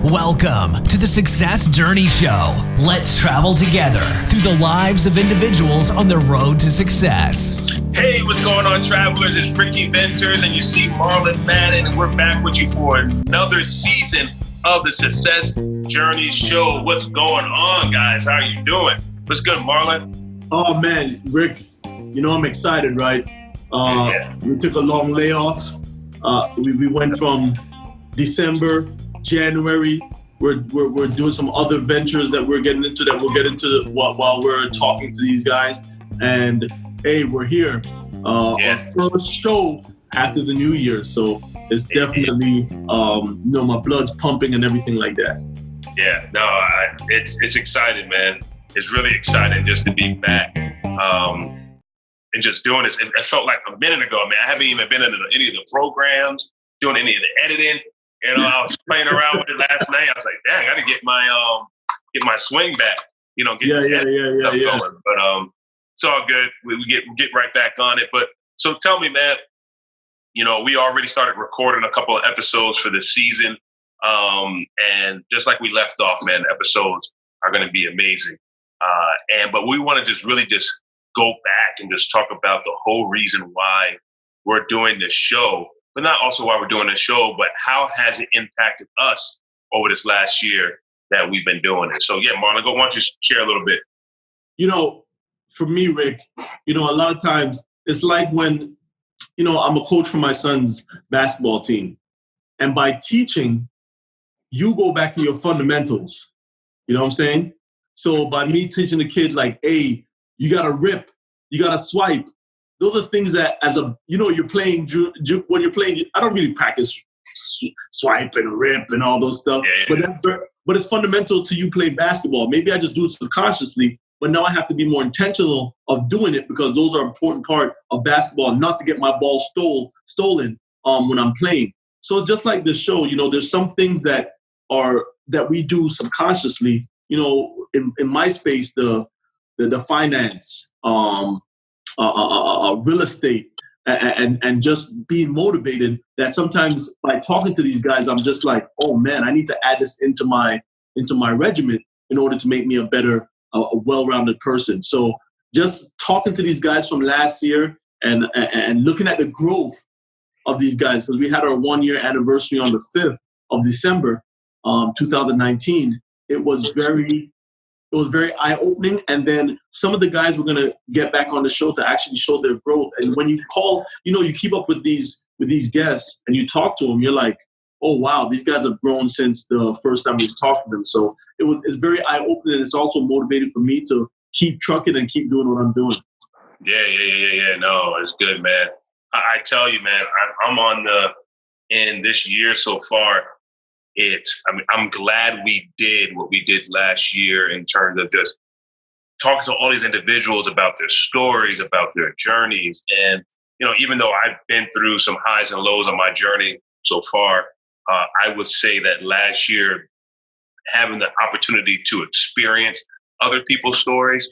Welcome to the Success Journey Show. Let's travel together through the lives of individuals on the road to success. Hey, what's going on, travelers? It's Ricky Venters, and you see Marlon Madden, and we're back with you for another season of the Success Journey Show. What's going on, guys? How are you doing? What's good, Marlon? Oh, man, Rick, you know I'm excited, right? We took a long layoff. We went from December, January. We're doing some other ventures that we're getting into that we'll get into while we're talking to these guys. And hey, we're here. Our first show after the new year. So it's definitely, my blood's pumping and everything like that. Yeah, no, it's exciting, man. It's really exciting just to be back and just doing this. It felt like a minute ago, man. I haven't even been in any of the programs, doing any of the editing. You know, I was playing around with it last night. I was like, dang, I got to get my swing back. You know, get stuff going. But it's all good. We get right back on it. But so tell me, man. You know, we already started recording a couple of episodes for this season, and just like we left off, man, episodes are going to be amazing. But we want to just really just go back and just talk about the whole reason why we're doing this show. But not also why we're doing this show, but how has it impacted us over this last year that we've been doing it? So, yeah, Marlon, why don't you share a little bit? You know, for me, Rick, a lot of times it's like when, I'm a coach for my son's basketball team. And by teaching, you go back to your fundamentals. You know what I'm saying? So by me teaching the kids like, hey, you got to rip, you but swipe. Those are things that you're playing, when you're playing, I don't really practice swipe and rip and all those stuff. Yeah. But it's fundamental to you playing basketball. Maybe I just do it subconsciously, but now I have to be more intentional of doing it because those are an important part of basketball, not to get my ball stolen when I'm playing. So it's just like this show, there's some things that we do subconsciously, in my space, the finance, real estate, and just being motivated, that sometimes by talking to these guys, I'm just like, oh man, I need to add this into my regiment in order to make me a better, a well-rounded person. So just talking to these guys from last year and looking at the growth of these guys, because we had our 1-year anniversary on the 5th of December, 2019. It was very eye-opening. And then some of the guys were going to get back on the show to actually show their growth. And when you call, you keep up with these guests and you talk to them, you're like, oh, wow, these guys have grown since the first time we talked to them. So it's very eye-opening, and it's also motivated for me to keep trucking and keep doing what I'm doing. Yeah. No, it's good, man. I tell you, man, I'm in this year so far, I'm glad we did what we did last year in terms of just talking to all these individuals about their stories, about their journeys. And, even though I've been through some highs and lows on my journey so far, I would say that last year, having the opportunity to experience other people's stories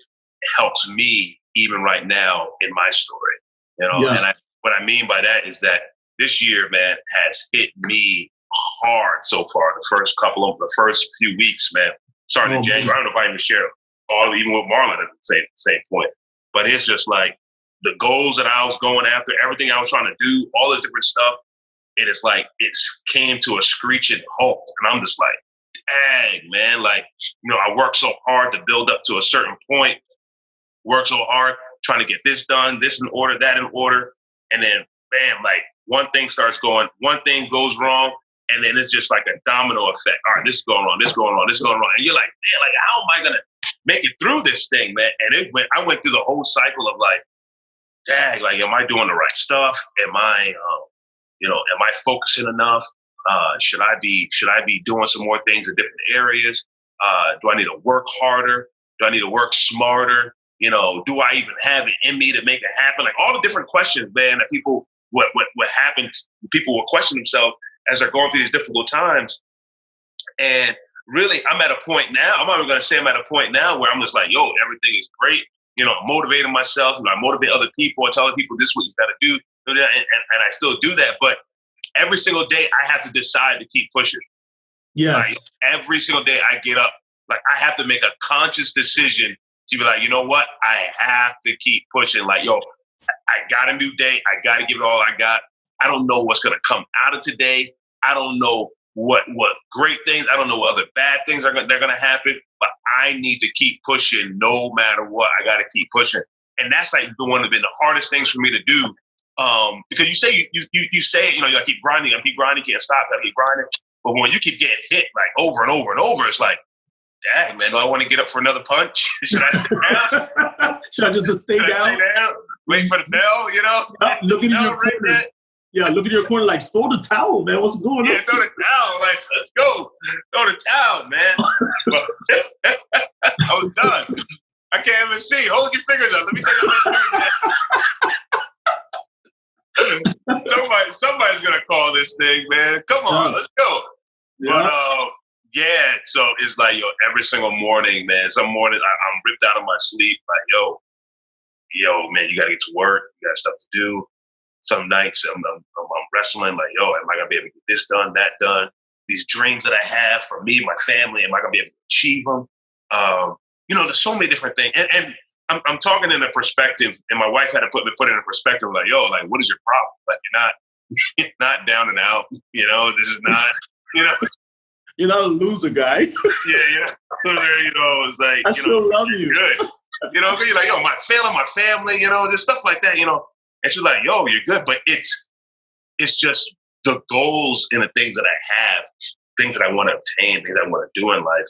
helps me even right now in my story. Yes. And what I mean by that is that this year, man, has hit me hard so far. The first few weeks, man, starting in January. I don't know if I even share all, even with Marlon at the same point. But it's just like the goals that I was going after, everything I was trying to do, all this different stuff. It is like it came to a screeching halt, and I'm just like, dang, man, like I worked so hard to build up to a certain point. Worked so hard trying to get this done, this in order, that in order, and then bam, like one thing starts going, one thing goes wrong. And then it's just like a domino effect. All right, this is going wrong, this is going wrong, this is going wrong. And you're like, man, like, how am I going to make it through this thing, man? And I went through the whole cycle of like, dang, like, am I doing the right stuff? Am I focusing enough? Should I be doing some more things in different areas? Do I need to work harder? Do I need to work smarter? Do I even have it in me to make it happen? Like all the different questions, man, that people, what happened, people will question themselves as they're going through these difficult times. And really, I'm at a point now, I'm not even going to say I'm at a point now where I'm just like, yo, everything is great. Motivating myself, I motivate other people. I tell other people, this is what you got to do. And I still do that. But every single day, I have to decide to keep pushing. Yes. Like, every single day I get up, like I have to make a conscious decision to be like, you know what? I have to keep pushing. Like, yo, I got a new day. I got to give it all I got. I don't know what's going to come out of today. I don't know what great things. I don't know what other bad things they're going to happen. But I need to keep pushing no matter what. I got to keep pushing, and that's like one of the hardest things for me to do. Because you say you say, you know, I keep grinding, can't stop, I keep grinding. But when you keep getting hit like over and over and over, it's like, dang, man, do I want to get up for another punch? Should I stay down? Should I just stay down? Wait for the bell, you know? Look at your corner. Yeah, look at your corner like, throw the towel, man. What's going on? Yeah, throw the towel. Like, let's go. Throw the towel, man. I was done. I can't even see. Hold your fingers up. Let me take a Somebody's going to call this thing, man. Come on, let's go. Yeah. But, yeah, so it's like, yo, every single morning, man, some morning I'm ripped out of my sleep. Like, yo, man, you got to get to work. You got stuff to do. Some nights I'm wrestling, like, yo, am I going to be able to get this done, that done? These dreams that I have for me, my family, am I going to be able to achieve them? You know, there's so many different things. And I'm talking in a perspective, and my wife had to put it in a perspective, like, yo, like, what is your problem? Like, you're not down and out. You know, this is not, you know. You're not a loser, guy. Yeah. You know, it's like, I still love you. Good. You know, you're like, yo, my family, you know, just stuff like that, you know. And she's like, yo, you're good. But it's just the goals and the things that I have, things that I want to obtain, things I want to do in life.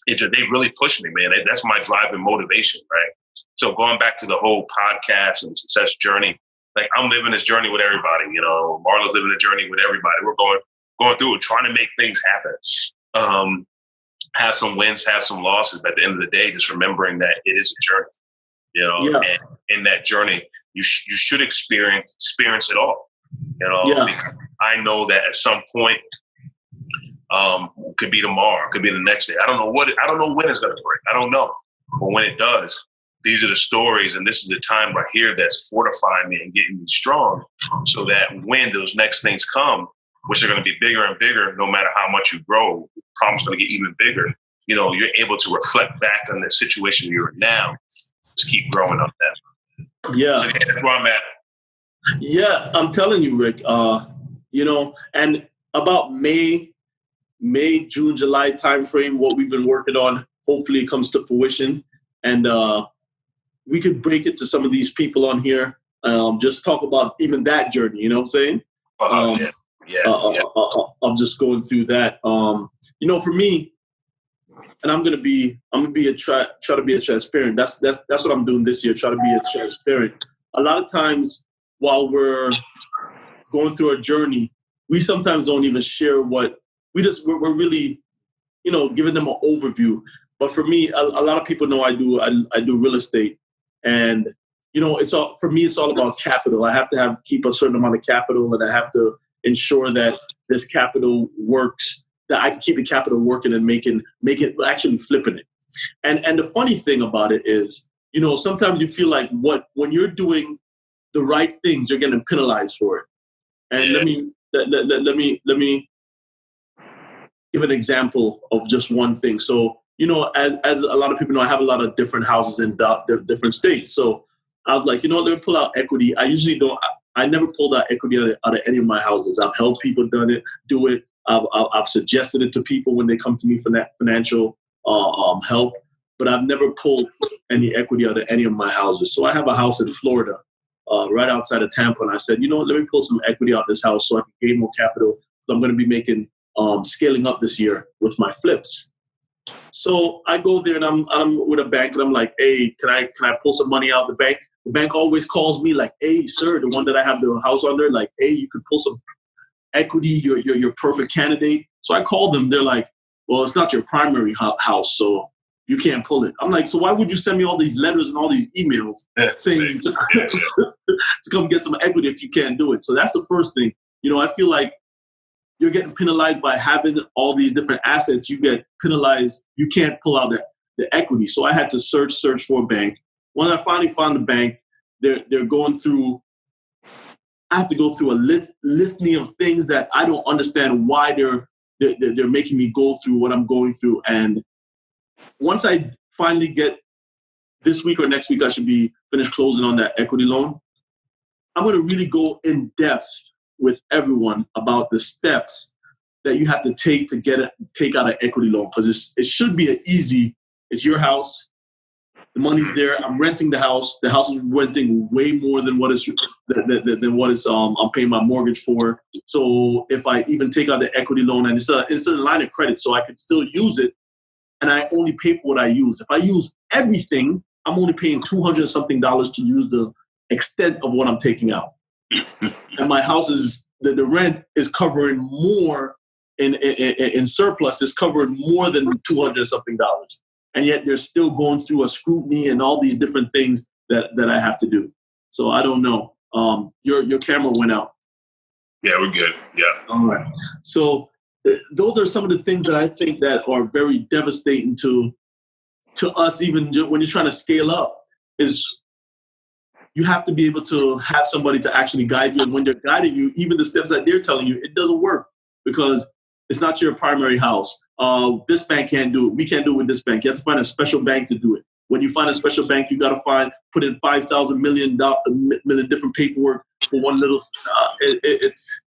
They really push me, man. That's my drive and motivation, right? So going back to the whole podcast and success journey, like I'm living this journey with everybody, you know. Marlon's living a journey with everybody. We're going through it, trying to make things happen. Have some wins, have some losses. But at the end of the day, just remembering that it is a journey, you know. Yeah. And in that journey, you should experience it all, you know. Yeah. Because I know that at some point, could be tomorrow, could be the next day. I don't know when it's going to break. I don't know, but when it does, these are the stories, and this is the time right here that's fortifying me and getting me strong, so that when those next things come, which are going to be bigger and bigger, no matter how much you grow, the problem's going to get even bigger. You know, you're able to reflect back on the situation you're in now. Just keep growing up that. Yeah. So that's where I'm at. Yeah, I'm telling you, Rick, you know, and about May, June, July timeframe, what we've been working on, hopefully it comes to fruition. And we could break it to some of these people on here. Just talk about even that journey, you know what I'm saying? Of just going through that. You know, for me, and I'm gonna try to be a transparent. That's what I'm doing this year. Try to be a transparent. A lot of times while we're going through our journey, we sometimes don't even share what we're really, you know, giving them an overview. But for me, a lot of people know I do real estate, and you know, it's all about capital. I have to keep a certain amount of capital, and I have to ensure that this capital works, that I can keep the capital working and make it actually flipping it. And the funny thing about it is, you know, sometimes you feel like when you're doing the right things, you're getting penalized for it. And let me give an example of just one thing. So, you know, as a lot of people know, I have a lot of different houses in different states. So I was like, you know, let me pull out equity. I never pulled out equity out of any of my houses. I've helped people do it. I've suggested it to people when they come to me for that financial help, but I've never pulled any equity out of any of my houses. So I have a house in Florida, right outside of Tampa, and I said, you know what, let me pull some equity out of this house so I can gain more capital. So I'm going to be making scaling up this year with my flips. So I go there and I'm with a bank and I'm like, hey, can I pull some money out of the bank? The bank always calls me like, hey, sir, the one that I have the house under, like, hey, you could pull some equity. You're perfect candidate. So I called them. They're like, well, it's not your primary house, so you can't pull it. I'm like, so why would you send me all these letters and all these emails saying to come get some equity if you can't do it? So that's the first thing. You know, I feel like you're getting penalized by having all these different assets. You get penalized. You can't pull out the equity. So I had to search for a bank. When I finally found the bank, they're going through. I have to go through a litany of things that I don't understand why they're they're making me go through what I'm going through. And once I finally get this week or next week, I should be finished closing on that equity loan. I'm going to really go in depth with everyone about the steps that you have to take out an equity loan, because it should be it's your house. The money's there. I'm renting the house. The house is renting way more than what I'm paying my mortgage for. So if I even take out the equity loan, and it's a line of credit, so I can still use it, and I only pay for what I use. If I use everything, I'm only paying $200 something to use the extent of what I'm taking out. And my house the rent is covering more in surplus, is covering more than $200 something. And yet they're still going through a scrutiny and all these different things that I have to do. So I don't know. Your camera went out. Yeah, we're good. Yeah. All right. So those are some of the things that I think that are very devastating to us, even when you're trying to scale up, is you have to be able to have somebody to actually guide you. And when they're guiding you, even the steps that they're telling you, it doesn't work because it's not your primary house. This bank can't do it. We can't do it with this bank. You have to find a special bank to do it. When you find a special bank, you got to put in 5,000 million different paperwork for one little. It's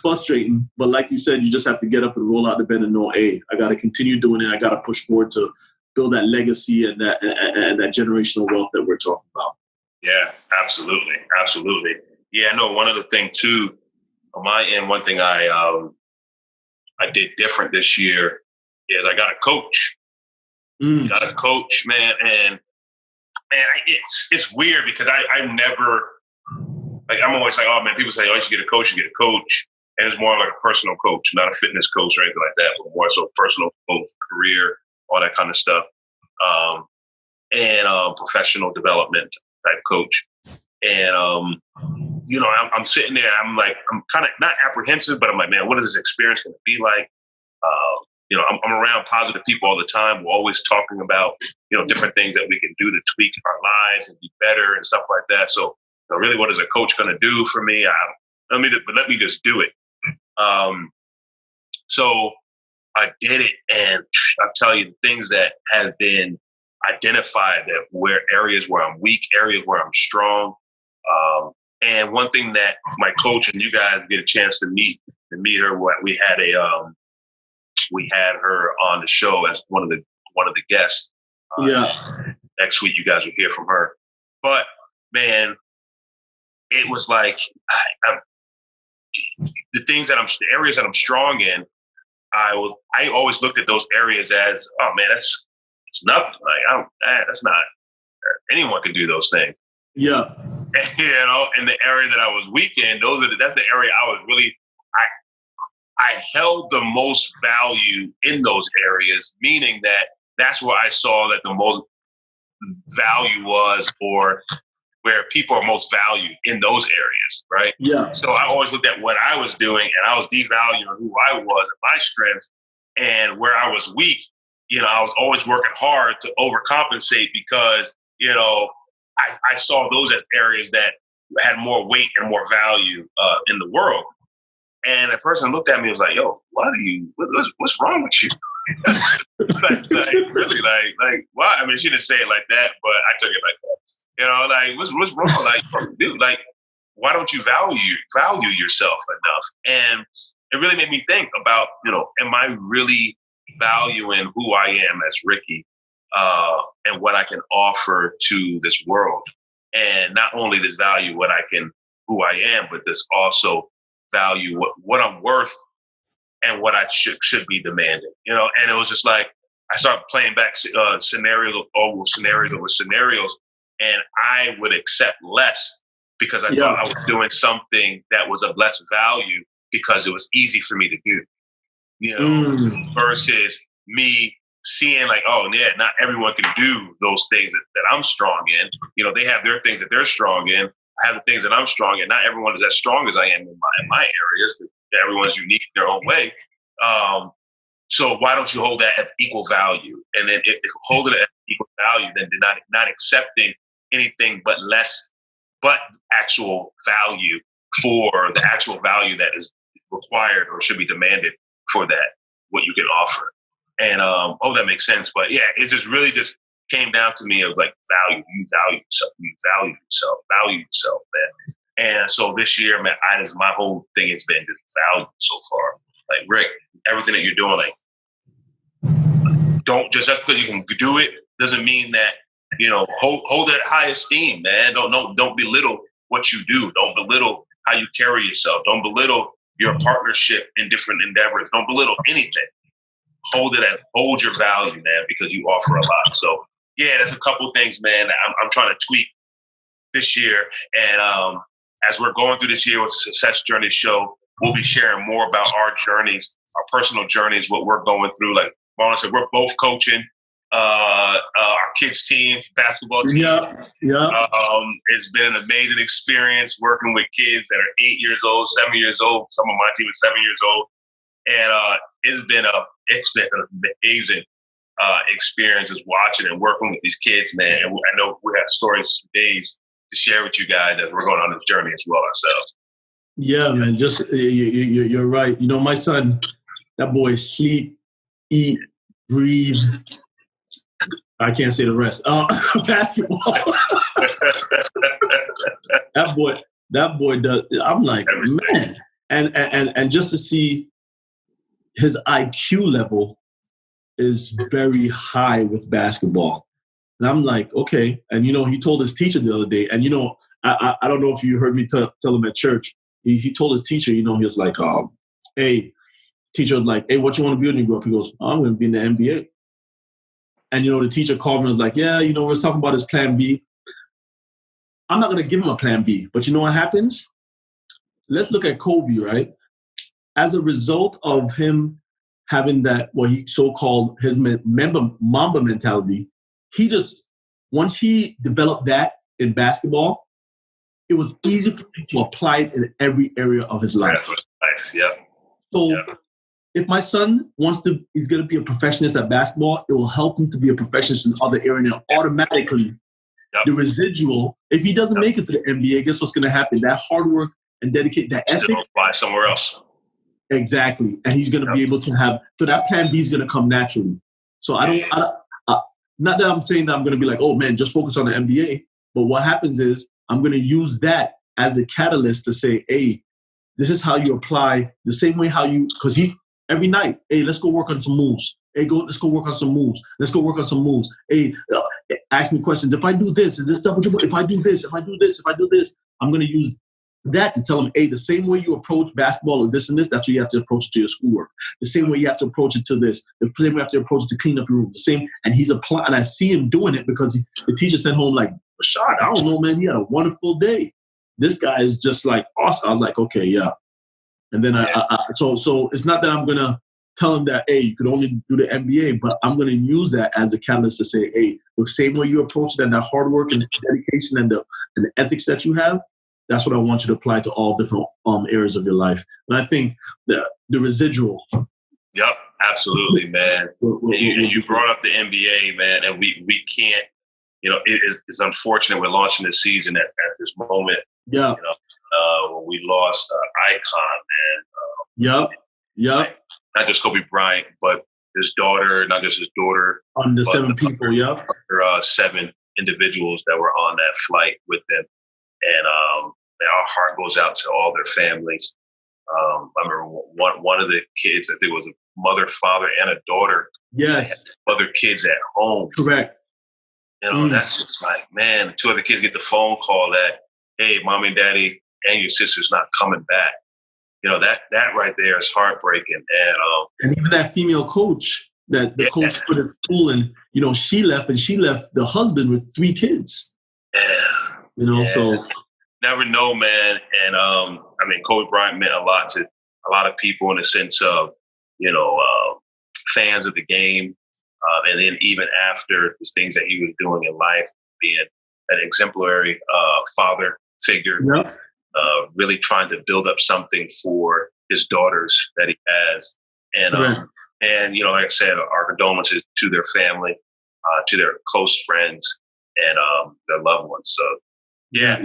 frustrating, but like you said, you just have to get up and roll out the bed and know, hey, I got to continue doing it. I got to push forward to build that legacy and that generational wealth that we're talking about. Yeah, absolutely, absolutely. Yeah, I know. One other thing too, on my end, one thing I did different this year is I got a coach. Got a coach, man, and it's weird because I never, like, I'm always like, oh man, people say, oh, you should get a coach, and it's more like a personal coach, not a fitness coach or anything like that, but more so personal coach, career, all that kind of stuff, and professional development type coach. And I'm sitting there, I'm kind of not apprehensive, but I'm like, man, what is this experience going to be like? I'm around positive people all the time. We're always talking about, different things that we can do to tweak our lives and be better and stuff like that. So, really, what is a coach going to do for me? Let me just do it. So I did it, and I'll tell you the things that have been identified, that where areas where I'm weak, areas where I'm strong. And one thing that my coach and you guys get a chance to meet her. We had her on the show as one of the guests. Next week, you guys will hear from her. But man, it was like the areas that I'm strong in. I always looked at those areas as, oh man, it's nothing. Like that's not, anyone can do those things. Yeah. And the area that I was weak in, that's the area I was really, I held the most value in those areas, meaning that that's where I saw that the most value was, or where people are most valued in those areas, right? Yeah. So I always looked at what I was doing, and I was devaluing who I was and my strengths, and where I was weak, I was always working hard to overcompensate because, I saw those as areas that had more weight and more value in the world. And a person looked at me and was like, yo, what's wrong with you? like, why? I mean, she didn't say it like that, but I took it like that. What's wrong? Like, dude, like, why don't you value yourself enough? And it really made me think about, am I really valuing who I am as Ricky, and what I can offer to this world? And not only this value who I am, but this also value what I'm worth and what I should be demanding, and it was just like, I started playing back scenarios over scenarios, and I would accept less because I thought I was doing something that was of less value because it was easy for me to do, versus me seeing like, oh yeah, not everyone can do those things that I'm strong in. They have their things that they're strong in. I have the things that I'm strong in. Not everyone is as strong as I am in my areas. Everyone's unique in their own way. So why don't you hold that at equal value? And then if holding it at equal value, then not accepting anything but actual value for the actual value that is required or should be demanded for that, what you can offer. And that makes sense. But yeah, it just really just came down to me of like value. You value yourself, man. And so this year, man, my whole thing has been just value so far. Like, Rick, everything that you're doing, like, don't just because you can do it doesn't mean that, hold it at high esteem, man. Don't belittle what you do. Don't belittle how you carry yourself. Don't belittle your partnership in different endeavors. Don't belittle anything. Hold your value, man, because you offer a lot. So yeah, there's a couple of things, man, that I'm trying to tweak this year. And as we're going through this year with the Success Journey Show, we'll be sharing more about our journeys, our personal journeys, what we're going through. Like Marlon said, we're both coaching our kids' team, basketball team. Yeah. It's been an amazing experience working with kids that are 8 years old, 7 years old. Some of my team is 7 years old, and it's been an amazing experience just watching and working with these kids, man. And I know we have stories for days to share with you guys as we're going on this journey as well ourselves. Yeah, man. Just you're right. My son, that boy sleep, eat, breathe. I can't say the rest. Basketball. That boy does. I'm like, everything. Man, and just to see his IQ level is very high with basketball. And I'm like, okay. And, he told his teacher the other day, and, I don't know if you heard me tell him at church, he told his teacher, he was like, hey, teacher was like, hey, what you want to be when you grow up? He goes, I'm going to be in the NBA. And, the teacher called me and was like, yeah, we're talking about his plan B. I'm not going to give him a plan B. But you know what happens? Let's look at Kobe, right? As a result of him having that, what he so-called his Mamba mentality, once he developed that in basketball, it was easy for him to apply it in every area of his life. Yeah. So if my son he's going to be a perfectionist at basketball, it will help him to be a perfectionist in other areas. And automatically, the residual, if he doesn't make it to the NBA, guess what's going to happen? That hard work and dedicate, that ethic. Still apply somewhere else. Exactly. And he's going to be able to so that plan B is going to come naturally. So not that I'm saying that I'm going to be like, oh man, just focus on the NBA. But what happens is I'm going to use that as the catalyst to say, hey, this is how you apply the same way because every night, hey, let's go work on some moves. Hey, let's go work on some moves. Let's go work on some moves. Hey, ask me questions. If I do this, is this double dribble? If I do this, I'm going to use that to tell them, hey, the same way you approach basketball or this and this, that's what you have to approach it to your schoolwork. The same way you have to approach it to this. The same way you have to approach it to clean up your room. The same, and he's applying, and I see him doing it because the teacher sent home like, Rashad, I don't know, man, he had a wonderful day. This guy is just like awesome. I was like, okay, yeah. And then so it's not that I'm gonna tell him that, hey, you could only do the NBA, but I'm gonna use that as a catalyst to say, hey, the same way you approach it and that hard work and dedication and the ethics that you have, that's what I want you to apply to all different areas of your life. And I think the residual. Yep, absolutely, man. You brought up the NBA, man, and we can't. It's unfortunate we're launching this season at this moment. Yeah. When we lost icon, man. Yep. Not just Kobe Bryant, but his daughter, not just his daughter. The 7 people, yeah. 7 individuals that were on that flight with them. And our heart goes out to all their families. I remember one of the kids, I think it was a mother, father, and a daughter. Yes. Other kids at home. Correct. That's just like, man, 2 other kids get the phone call that, hey, mommy and daddy and your sister's not coming back. That right there is heartbreaking. And even that female coach that the coach put at school, and, she left the husband with 3 kids. Yeah. So. Never know, man. And Kobe Bryant meant a lot to a lot of people in the sense of, fans of the game. And then even after the things that he was doing in life, being an exemplary father figure, really trying to build up something for his daughters that he has. And, like I said, our condolences to their family, to their close friends, and their loved ones. So, yeah,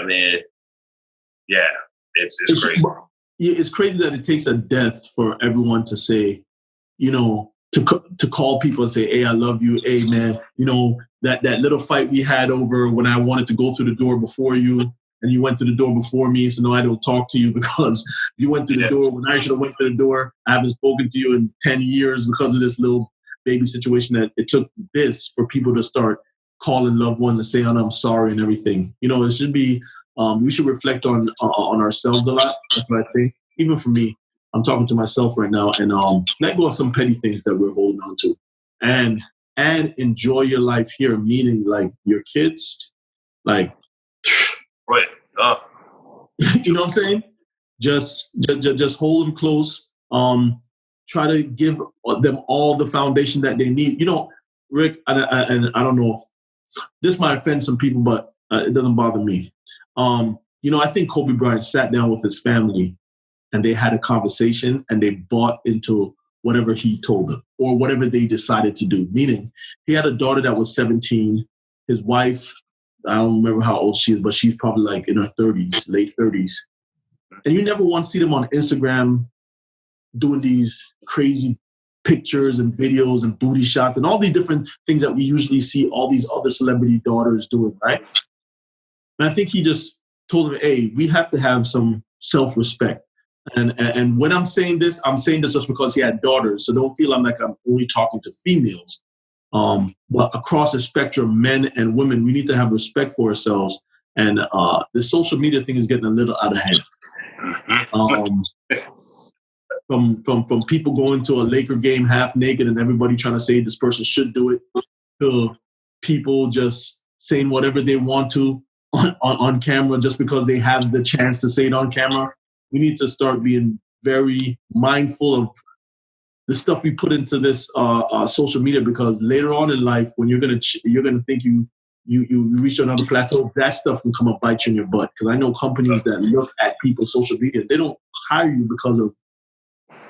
man. Yeah, it's crazy. it's crazy that it takes a death for everyone to say, you know, to call people and say, hey, I love you. Hey, man, you know, that little fight we had over when I wanted to go through the door before you and you went through the door before me. So no, I don't talk to you because you went through the door when I should have went through the door. I haven't spoken to you in 10 years because of this little baby situation that it took this for people to start calling loved ones and saying, I'm sorry and everything. You know, it should be, we should reflect on ourselves a lot. That's what I think. Even for me, I'm talking to myself right now, and let go of some petty things that we're holding on to, and enjoy your life here. Meaning, like your kids, like, right? You know what I'm saying? Just hold them close. Try to give them all the foundation that they need. You know, Rick, and I don't know, this might offend some people, but it doesn't bother me. You know, I think Kobe Bryant sat down with his family and they had a conversation and they bought into whatever he told them or whatever they decided to do. Meaning he had a daughter that was 17. His wife, I don't remember how old she is, but she's probably like in her 30s, late 30s. And you never want to see them on Instagram doing these crazy pictures and videos and booty shots and all these different things that we usually see all these other celebrity daughters doing, right? And I think he just told them, hey, we have to have some self-respect. And when I'm saying this just because he had daughters. So don't feel I'm only talking to females. But across the spectrum, men and women, we need to have respect for ourselves. And the social media thing is getting a little out of hand. From people going to a Laker game half naked and everybody trying to say this person should do it, to people just saying whatever they want to on camera just because they have the chance to say it on camera. We need to start being very mindful of the stuff we put into this social media, because later on in life, when you're gonna think you reach another plateau, that stuff can come and bite you in your butt. Because I know companies that look at people's social media, they don't hire you because of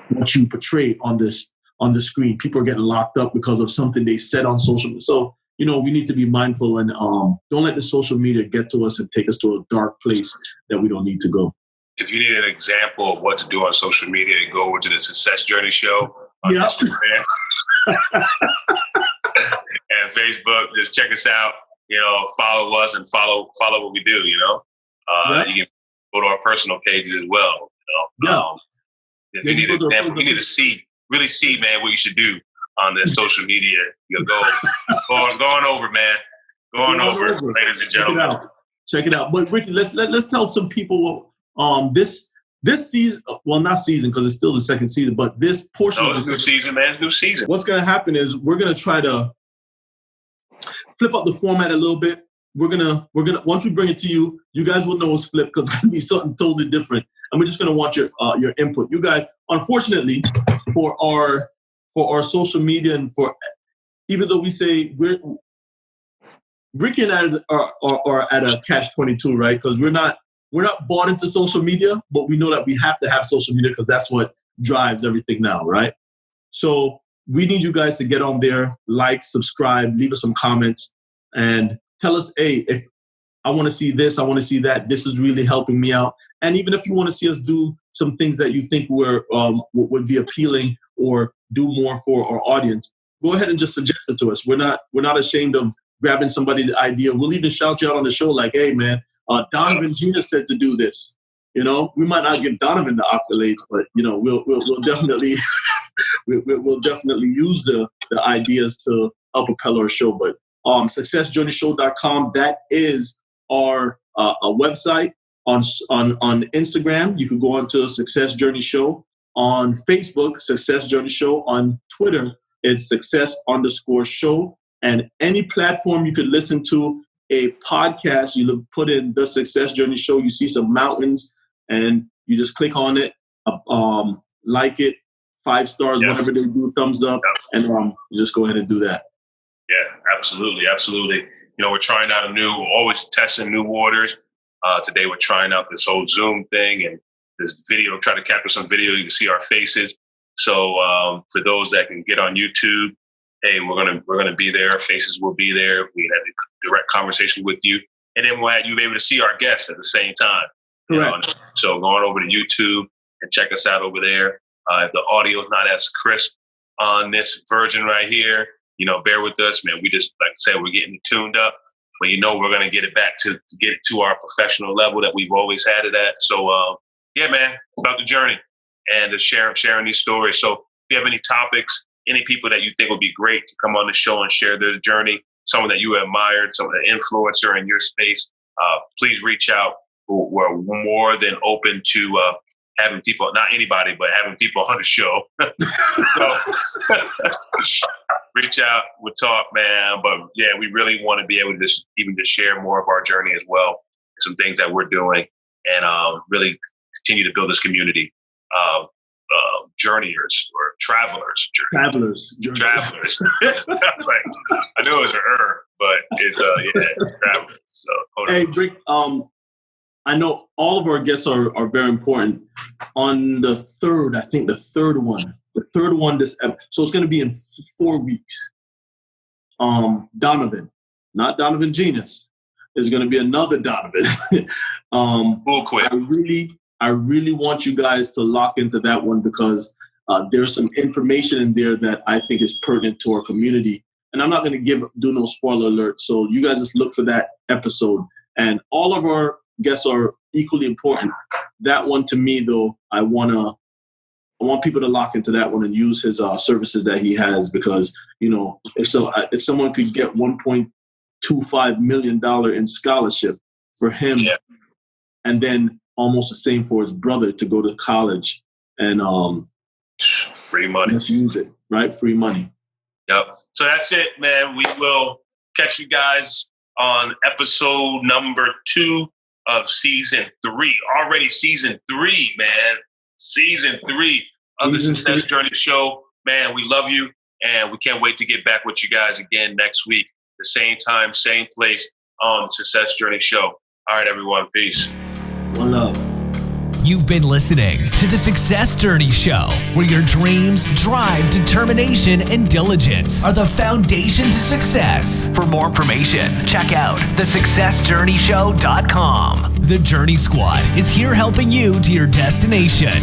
what you portray on the screen. People are getting locked up because of something they said on social media. So, you know, we need to be mindful and don't let the social media get to us and take us to a dark place that we don't need to go. If you need an example of what to do on social media, go over to the Success Journey Show on Instagram and Facebook. Just check us out. You know, follow us and follow what we do. You know, you can go to our personal pages as well. You know, if you need an example, you need to really see, man, what you should do on this social media. You go on over, man. Go on over, ladies and gentlemen. Check it out. But Ricky, let's tell some people. This season, well, not season because it's still the second season, but this portion of the new season, man, new season. What's going to happen is we're going to try to flip up the format a little bit. We're gonna once we bring it to you, you guys will know it's flipped because it's going to be something totally different, and we're just going to want your input. You guys, unfortunately, for our social media and for even though we say Ricky and I are at a catch-22, right? Because we're not bought into social media, but we know that we have to have social media because that's what drives everything now, right? So we need you guys to get on there, like, subscribe, leave us some comments, and tell us, hey, if I want to see this, I want to see that, this is really helping me out. And even if you want to see us do some things that you think would be appealing or do more for our audience, go ahead and just suggest it to us. We're not ashamed of grabbing somebody's idea. We'll even shout you out on the show like, hey, man, Donovan Jr. said to do this. You know, we might not give Donovan the accolades, but you know, we'll definitely we'll definitely use the ideas to help propel our show. But successjourneyshow.com, that is our website. On Instagram, you can go on to Success Journey Show. On Facebook, Success Journey Show. On Twitter, it's success_show. And any platform you could listen to a podcast, you put in the Success Journey Show, you see some mountains, and you just click on it, like it, 5 stars, whatever they do, thumbs up, and you just go ahead and do that. Yeah, absolutely. You know, we're trying out always testing new waters. Today we're trying out this whole Zoom thing and this video, trying to capture some video. You can see our faces. So for those that can get on YouTube, hey, we're gonna be there. Our faces will be there. We have a direct conversation with you, and then you'll be able to see our guests at the same time. Correct. So going over to YouTube can check us out over there. If the audio is not as crisp on this version right here, bear with us, man. We just, like I said, we're getting tuned up, but we're going to get it back to get it to our professional level that we've always had it at. So, yeah, man, about the journey and sharing these stories. So if you have any topics, any people that you think would be great to come on the show and share their journey, someone that you admired, someone that influencer in your space, please reach out. We're more than open to having people, not anybody, but having people on the show. So reach out, we'll talk, man. But yeah, we really want to be able to just share more of our journey as well, some things that we're doing, and really continue to build this community. Journeyers or travelers. Travelers. Like, I knew it was but it's travelers. So hey, Rick, I know all of our guests are very important. On the third one, so it's going to be in 4 weeks. Donovan, not Donovan Genius, is going to be another Donovan. Real quick. I really want you guys to lock into that one because there's some information in there that I think is pertinent to our community. And I'm not going to do no spoiler alert. So you guys just look for that episode. And all of our guests are equally important. That one, to me, though, I want people to lock into that one and use his services that he has, because if someone could get $1.25 million in scholarship for him, and then almost the same for his brother to go to college, and free money. Let's use it, right? Free money. Yep. So that's it, man. We will catch you guys on episode number 2 of season 3. Already season 3, man. Season 3 of the Success Journey Show. Man, we love you, and we can't wait to get back with you guys again next week. The same time, same place on the Success Journey Show. All right, everyone. Peace. One love. You've been listening to The Success Journey Show, where your dreams, drive, determination, and diligence are the foundation to success. For more information, check out thesuccessjourneyshow.com. The Journey Squad is here helping you to your destination.